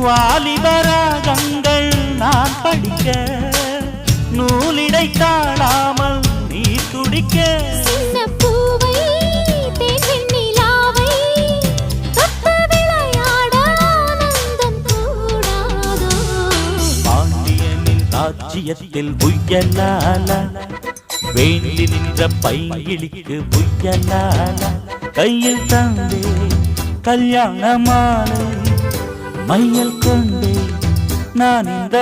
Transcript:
வாலிபராகங்கள் நான் படிக்க நூலிடை தாழாமல் நீ துடிக்க பாண்டியனின் ராஜ்யத்தில் புயலால வேண்டி நின்ற பைங்கிளிக்கு புயலால கையில் தந்தே கல்யாண மாலை மையல் கொண்டே நான் இந்த